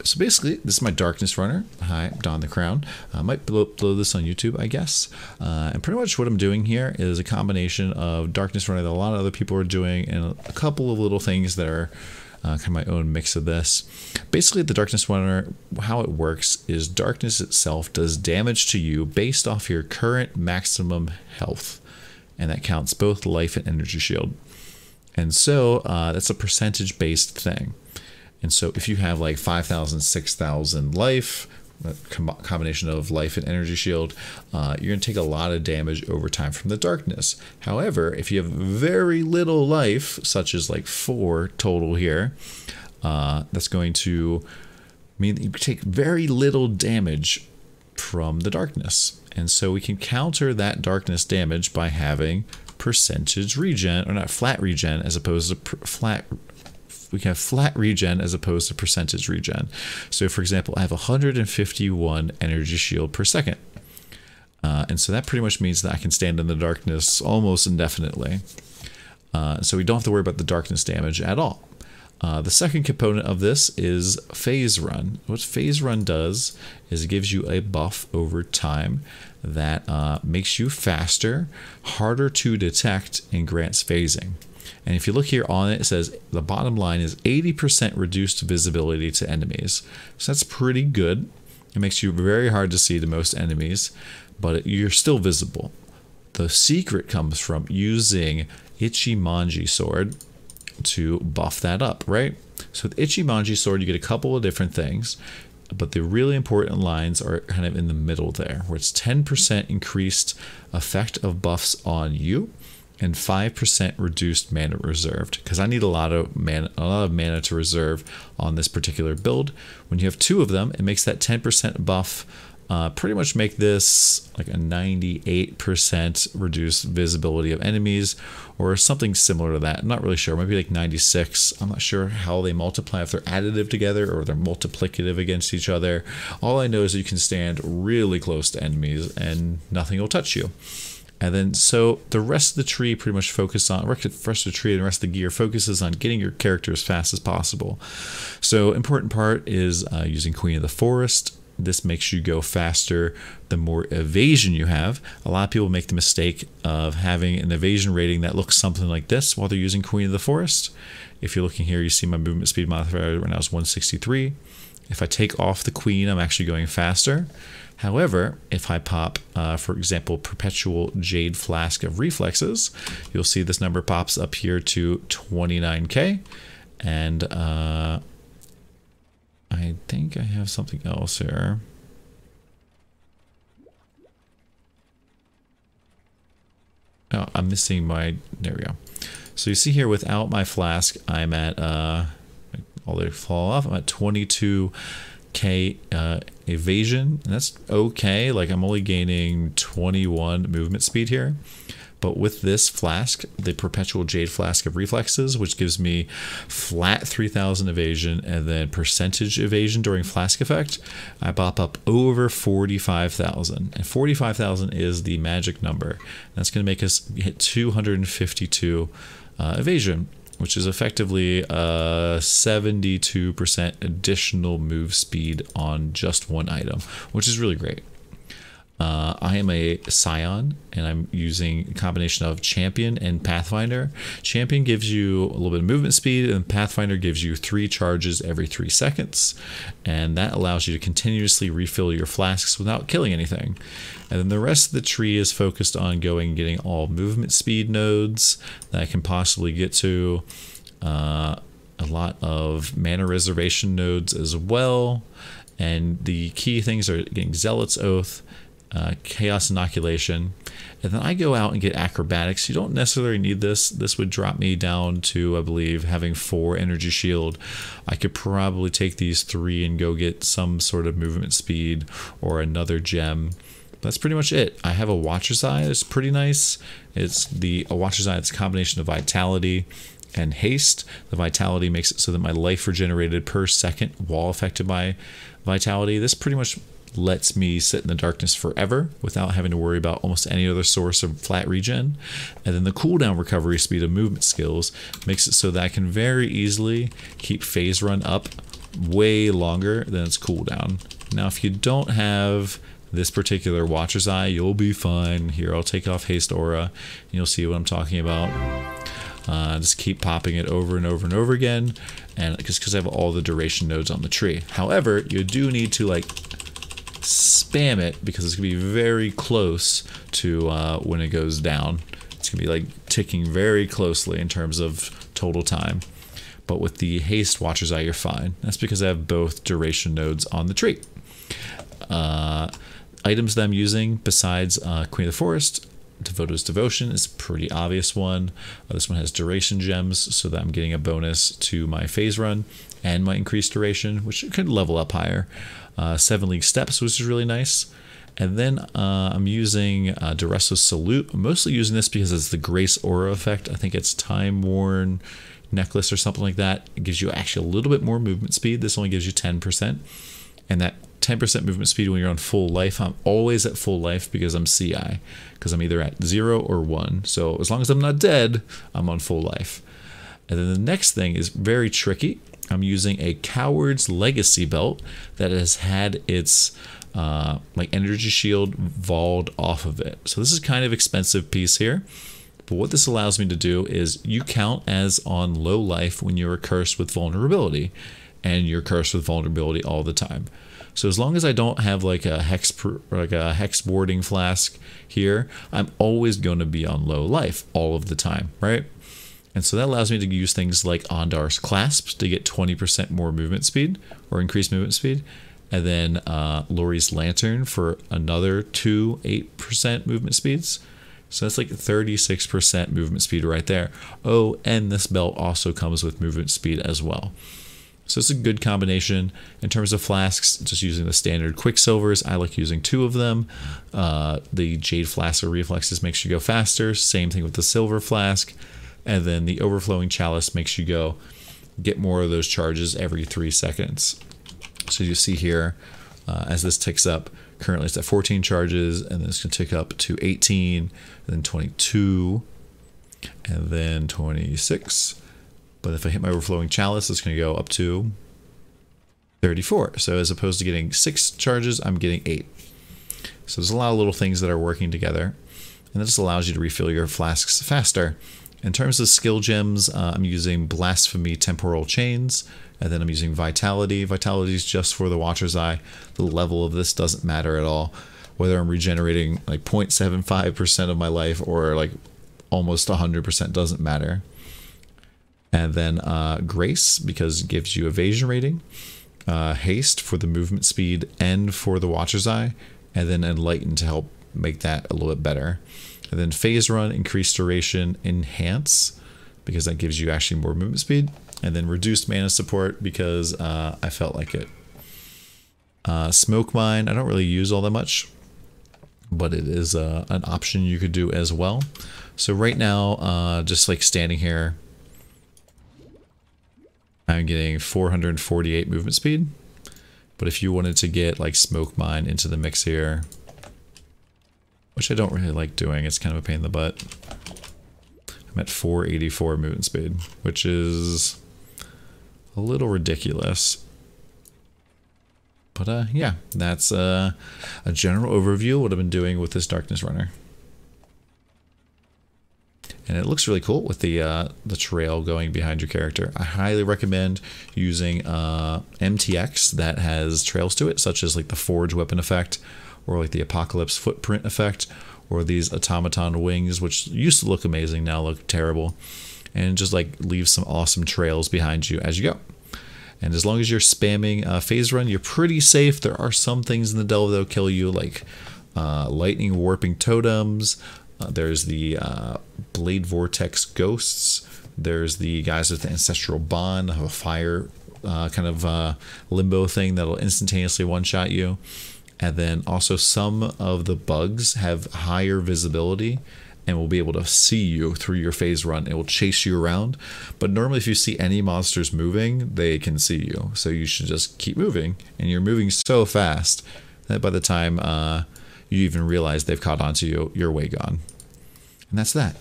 So basically, this is my Darkness Runner. Hi, Don the Crown. I might blow this on YouTube, I guess. And pretty much what I'm doing here is a combination of Darkness Runner that a lot of other people are doing and a couple of little things that are kind of my own mix of this. Basically, the Darkness Runner, how it works is darkness itself does damage to you based off your current maximum health. And that counts both life and energy shield. And so that's a percentage based thing. And so if you have like 5,000, 6,000 life, a combination of life and energy shield, you're going to take a lot of damage over time from the darkness. However, if you have very little life, such as like 4 total here, that's going to mean that you take very little damage from the darkness. And so we can counter that darkness damage by having percentage regen, or not flat regen, as opposed to we can have flat regen as opposed to percentage regen. So for example, I have 151 energy shield per second. And so that pretty much means that I can stand in the darkness almost indefinitely. So we don't have to worry about the darkness damage at all. The second component of this is phase run. What phase run does is it gives you a buff over time that makes you faster, harder to detect, and grants phasing. And if you look here on it, it says the bottom line is 80% reduced visibility to enemies. So that's pretty good. It makes you very hard to see to most enemies, but you're still visible. The secret comes from using Ichimonji Sword to buff that up, right? So with Ichimonji Sword, you get a couple of different things, but the really important lines are kind of in the middle there, where it's 10% increased effect of buffs on you, and 5% reduced mana reserved, because I need a lot of mana to reserve on this particular build. When you have 2 of them, it makes that 10% buff pretty much make this like a 98% reduced visibility of enemies, or something similar to that. I'm not really sure, maybe like 96. I'm not sure how they multiply, if they're additive together or they're multiplicative against each other. All I know is that you can stand really close to enemies and nothing will touch you. And then, so the rest of the tree pretty much focus on, the rest of the tree and the rest of the gear focuses on getting your character as fast as possible. So important part is using Queen of the Forest. This makes you go faster the more evasion you have. A lot of people make the mistake of having an evasion rating that looks something like this while they're using Queen of the Forest. If you're looking here, you see my movement speed modifier right now is 163. If I take off the Queen, I'm actually going faster. However, if I pop, for example, Perpetual Jade Flask of Reflexes, you'll see this number pops up here to 29k. And I think I have something else here. Oh, I'm missing my, there we go. So you see here, without my flask, I'm at, all they fall off, I'm at 22k evasion, and that's okay. Like, I'm only gaining 21 movement speed here. But with this flask, the Perpetual Jade Flask of Reflexes, which gives me flat 3,000 evasion and then percentage evasion during flask effect, I pop up over 45,000. And 45,000 is the magic number. That's going to make us hit 252 evasion, which is effectively 72% additional move speed on just one item, which is really great. I am a Scion, and I'm using a combination of Champion and Pathfinder. Champion gives you a little bit of movement speed, and Pathfinder gives you 3 charges every 3 seconds, and that allows you to continuously refill your flasks without killing anything. And then the rest of the tree is focused on going and getting all movement speed nodes that I can possibly get to, a lot of mana reservation nodes as well, and the key things are getting Zealot's Oath, Chaos Inoculation, and then I go out and get Acrobatics. You don't necessarily need this. This would drop me down to, I believe, having 4 energy shield. I could probably take these 3 and go get some sort of movement speed or another gem. That's pretty much it. I have a Watcher's Eye. It's pretty nice. It's a Watcher's Eye. It's a combination of Vitality and Haste. The Vitality makes it so that my life regenerated per second while affected by Vitality. This pretty much lets me sit in the darkness forever without having to worry about almost any other source of flat regen. And then the cooldown recovery speed of movement skills makes it so that I can very easily keep phase run up way longer than its cooldown. Now, if you don't have this particular Watcher's Eye, you'll be fine. Here, I'll take off Haste Aura, and you'll see what I'm talking about. Just keep popping it over and over and over again, and just because I have all the duration nodes on the tree. However, you do need to like spam it because it's gonna be very close to when it goes down. It's gonna be like ticking very closely in terms of total time. But with the Haste Watcher's Eye, you're fine. That's because I have both duration nodes on the tree. Items that I'm using besides Queen of the Forest, Devoto's Devotion is a pretty obvious one. This one has duration gems, so that I'm getting a bonus to my phase run and my increased duration, which could level up higher. 7 League Steps, which is really nice. And then I'm using Dureso's Salute. I'm mostly using this because it's the Grace Aura effect. I think it's Time Worn Necklace or something like that. It gives you actually a little bit more movement speed. This only gives you 10%. And that 10% movement speed when you're on full life, I'm always at full life because I'm CI, because I'm either at 0 or 1. So as long as I'm not dead, I'm on full life. And then the next thing is very tricky. I'm using a Coward's Legacy belt that has had its like energy shield volled off of it. So this is kind of expensive piece here. But what this allows me to do is you count as on low life when you're cursed with vulnerability, and you're cursed with vulnerability all the time. So as long as I don't have like a hex warding flask here, I'm always going to be on low life all of the time, right? And so that allows me to use things like Ondar's Clasps to get 20% more movement speed or increased movement speed. And then Lori's Lantern for another 8% movement speeds. So that's like 36% movement speed right there. Oh, and this belt also comes with movement speed as well. So it's a good combination. In terms of flasks, just using the standard Quicksilvers, I like using 2 of them. The Jade Flask or Reflexes makes you go faster. Same thing with the Silver Flask. And then the Overflowing Chalice makes you go get more of those charges every 3 seconds. So you see here, as this ticks up, currently it's at 14 charges, and then it's going to tick up to 18, and then 22, and then 26. But if I hit my Overflowing Chalice, it's going to go up to 34. So as opposed to getting 6 charges, I'm getting 8. So there's a lot of little things that are working together. And this allows you to refill your flasks faster. In terms of skill gems, I'm using Blasphemy Temporal Chains. And then I'm using Vitality. Vitality is just for the Watcher's Eye. The level of this doesn't matter at all. Whether I'm regenerating like 0.75% of my life or like almost 100% doesn't matter. And then Grace, because it gives you evasion rating, Haste for the movement speed and for the Watcher's Eye, and then Enlighten to help make that a little bit better. And then Phase Run, Increased Duration, Enhance, because that gives you actually more movement speed. And then Reduced Mana Support, because I felt like it. Smoke Mine, I don't really use all that much, but it is an option you could do as well. So right now, just like standing here, I'm getting 448 movement speed. But if you wanted to get like Smoke Mine into the mix here, which I don't really like doing, it's kind of a pain in the butt. I'm at 484 movement speed, which is a little ridiculous. But yeah, that's a general overview of what I've been doing with this Darkness Runner. And it looks really cool with the trail going behind your character. I highly recommend using MTX that has trails to it, such as like the Forge Weapon effect, or like the Apocalypse Footprint effect, or these Automaton Wings, which used to look amazing, now look terrible. And just like leave some awesome trails behind you as you go. And as long as you're spamming Phase Run, you're pretty safe. There are some things in the Delve that'll kill you, like Lightning Warping Totems. There's the Blade Vortex Ghosts. There's the guys with the Ancestral Bond, have a fire kind of limbo thing that'll instantaneously one-shot you. And then also some of the bugs have higher visibility and will be able to see you through your phase run. It will chase you around. But normally if you see any monsters moving, they can see you. So you should just keep moving. And you're moving so fast that by the time you even realize they've caught on to you, you're way gone. And that's that.